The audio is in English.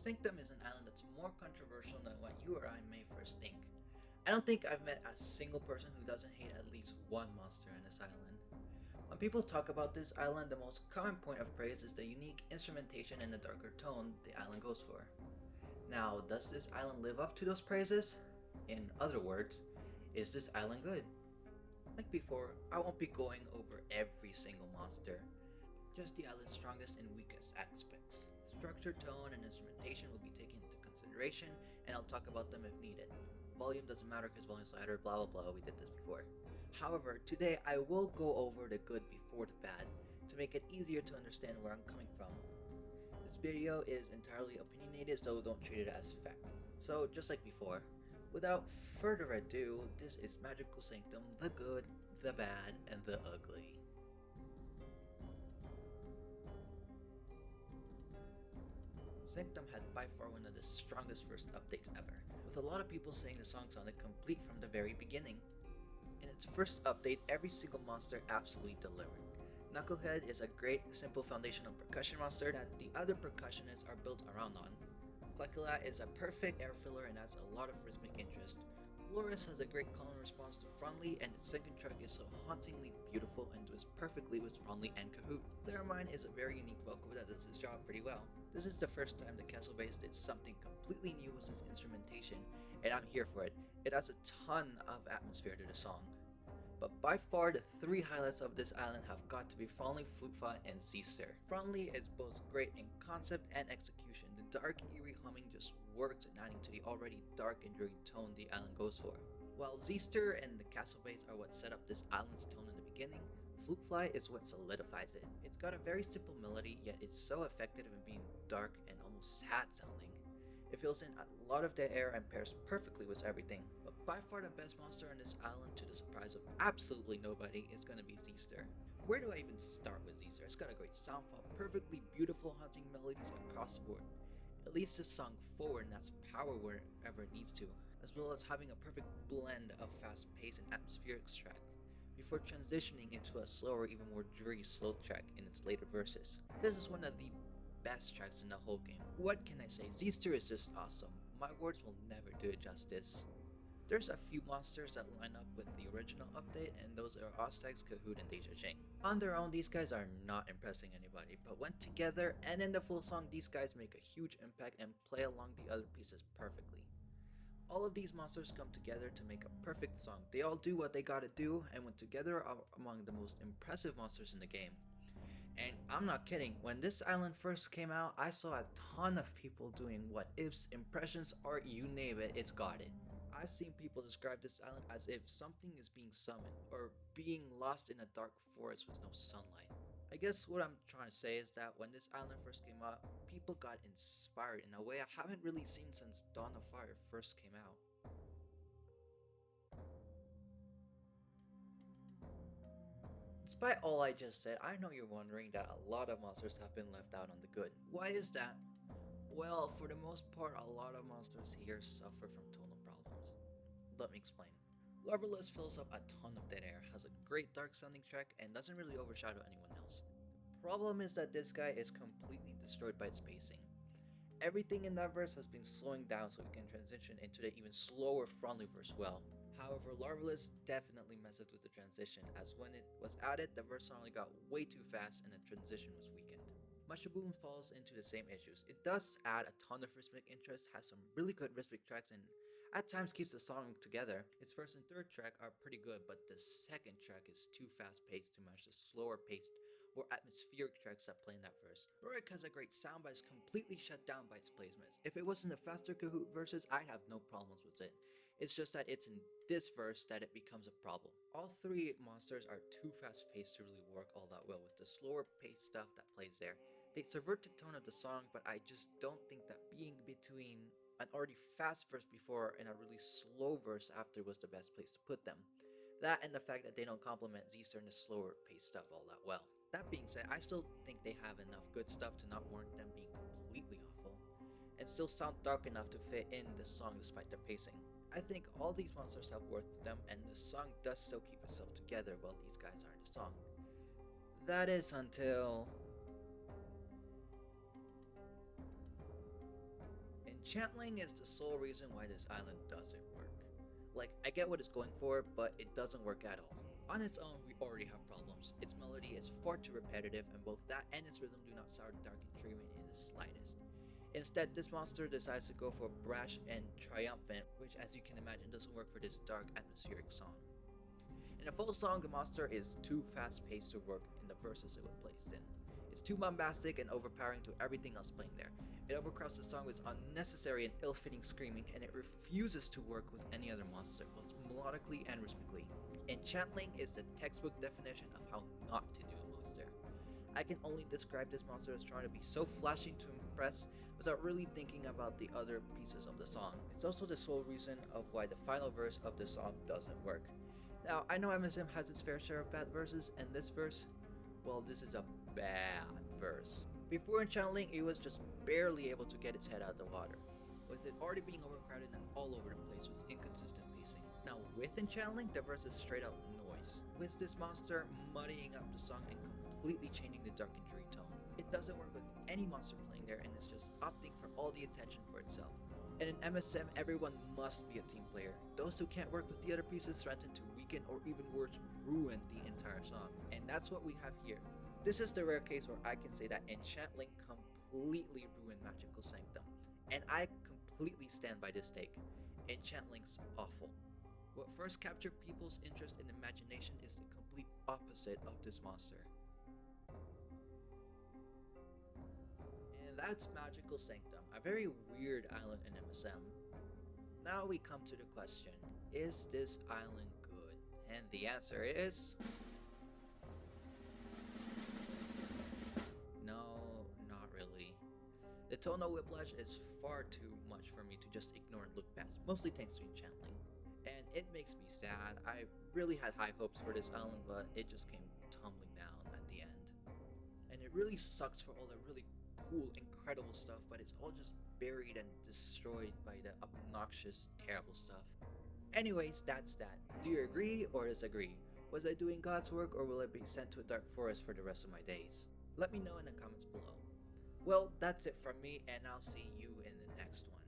Sanctum is an island that's more controversial than what you or I may first think. I don't think I've met a single person who doesn't hate at least one monster in this island. When people talk about this island, the most common point of praise is the unique instrumentation and the darker tone the island goes for. Now, does this island live up to those praises? In other words, is this island good? Like before, I won't be going over every single monster, just the island's strongest and weakest aspects. Structure, tone, and instrumentation will be taken into consideration, and I'll talk about them if needed. Volume doesn't matter because volume slider, blah blah blah, we did this before. However, today I will go over the good before the bad to make it easier to understand where I'm coming from. This video is entirely opinionated, so don't treat it as fact. So just like before, without further ado, this is Magical Sanctum, the good, the bad, and the ugly. Sanctum had by far one of the strongest first updates ever, with a lot of people saying the song sounded complete from the very beginning. In its first update, every single monster absolutely delivered. Knucklehead is a great, simple foundational percussion monster that the other percussionists are built around on. Clecula is a perfect air filler and adds a lot of rhythmic interest. Flores has a great call and response to Fronley, and its second track is so hauntingly beautiful and does perfectly with Fronley and Kahoot. Theramine is a very unique vocal that does its job pretty well. This is the first time the Castle Base did something completely new with its instrumentation, and I'm here for it. It adds a ton of atmosphere to the song. But by far the three highlights of this island have got to be Fronley, Flutefly, and Zeester. Fronley is both great in concept and execution. The dark, eerie humming just works in adding to the already dark and dreary tone the island goes for. While Zeester and the Castle Base are what set up this island's tone in the beginning, Flutefly is what solidifies it. It's got a very simple melody, yet it's so effective in being dark and almost sad sounding. It fills in a lot of dead air and pairs perfectly with everything, but by far the best monster on this island, to the surprise of absolutely nobody, is gonna be Zeester. Where do I even start with Zeester? It's got a great sound file, perfectly beautiful haunting melodies across the board. It leads the song forward and adds power wherever it needs to, as well as having a perfect blend of fast pace and atmospheric tracks, before transitioning into a slower, even more dreary slow track in its later verses. This is one of the best tracks in the whole game. What can I say? Zeester is just awesome. My words will never do it justice. There's a few monsters that line up with the original update, and those are Ostax, Kahoot, and Deja Jing. On their own, these guys are not impressing anybody, but when together and in the full song, these guys make a huge impact and play along the other pieces perfectly. All of these monsters come together to make a perfect song. They all do what they gotta do, and when together are among the most impressive monsters in the game. And I'm not kidding, when this island first came out, I saw a ton of people doing what ifs, impressions, or you name it, it's got it. I've seen people describe this island as if something is being summoned, or being lost in a dark forest with no sunlight. I guess what I'm trying to say is that when this island first came out, people got inspired in a way I haven't really seen since Dawn of Fire first came out. Despite all I just said, I know you're wondering that a lot of monsters have been left out on the good. Why is that? Well, for the most part, a lot of monsters here suffer from tonal problems. Let me explain. Larvalus fills up a ton of dead air, has a great dark sounding track, and doesn't really overshadow anyone else. The problem is that this guy is completely destroyed by its pacing. Everything in that verse has been slowing down so we can transition into the even slower Fronley verse well. However, Larvalus definitely messes with the transition, as when it was added, the verse suddenly got way too fast and the transition was weakened. Mushaboom falls into the same issues. It does add a ton of rhythmic interest, has some really good rhythmic tracks, and at times keeps the song together. Its first and third track are pretty good, but the second track is too fast paced to match the slower paced, more atmospheric tracks that play in that verse. Rorik has a great sound, but is completely shut down by its placements. If it was in the faster Kahoot verses, I'd have no problems with it. It's just that it's in this verse that it becomes a problem. All three monsters are too fast paced to really work all that well with the slower paced stuff that plays there. They subvert the tone of the song, but I just don't think that being between an already fast verse before and a really slow verse after was the best place to put them. That and the fact that they don't complement Zeester and the slower paced stuff all that well. That being said, I still think they have enough good stuff to not warrant them being completely awful, and still sound dark enough to fit in the song despite their pacing. I think all these monsters have worth to them, and the song does still keep itself together while these guys are in the song. That is until Enchantling is the sole reason why this island doesn't work. Like, I get what it's going for, but it doesn't work at all. On its own, we already have problems. Its melody is far too repetitive, and both that and its rhythm do not sound dark and dreamy in the slightest. Instead, this monster decides to go for brash and triumphant, which, as you can imagine, doesn't work for this dark, atmospheric song. In a full song, the monster is too fast-paced to work in the verses it was placed in. It's too bombastic and overpowering to everything else playing there. It overcrowds the song with unnecessary and ill-fitting screaming, and it refuses to work with any other monster, both melodically and rhythmically. Enchantling is the textbook definition of how not to do a monster. I can only describe this monster as trying to be so flashy to impress without really thinking about the other pieces of the song. It's also the sole reason of why the final verse of the song doesn't work. Now, I know MSM has its fair share of bad verses, and this verse, well, this is a bad verse. Before Enchantling, it was just barely able to get its head out of the water, with it already being overcrowded and all over the place with inconsistent pacing. Now, with Enchantling, the verse is straight out noise, with this monster muddying up the song and completely changing the dark and dreary tone. It doesn't work with any monster playing there, and it's just opting for all the attention for itself. And in MSM, everyone must be a team player. Those who can't work with the other pieces threaten to weaken or even worse, ruin the entire song. And that's what we have here. This is the rare case where I can say that Enchantling completely ruined Magical Sanctum. And I completely stand by this take. Enchantling's awful. What first captured people's interest and imagination is the complete opposite of this monster. And that's Magical Sanctum, a very weird island in MSM. Now we come to the question, is this island good? And the answer is... no, not really. The tonal whiplash is far too much for me to just ignore and look past, mostly thanks to Enchantling. And it makes me sad. I really had high hopes for this island, but it just came tumbling down at the end. And it really sucks for all the really cool, incredible stuff, but it's all just buried and destroyed by the obnoxious, terrible stuff. Anyways, that's that. Do you agree or disagree? Was I doing God's work, or will I be sent to a dark forest for the rest of my days? Let me know in the comments below. Well, that's it from me, and I'll see you in the next one.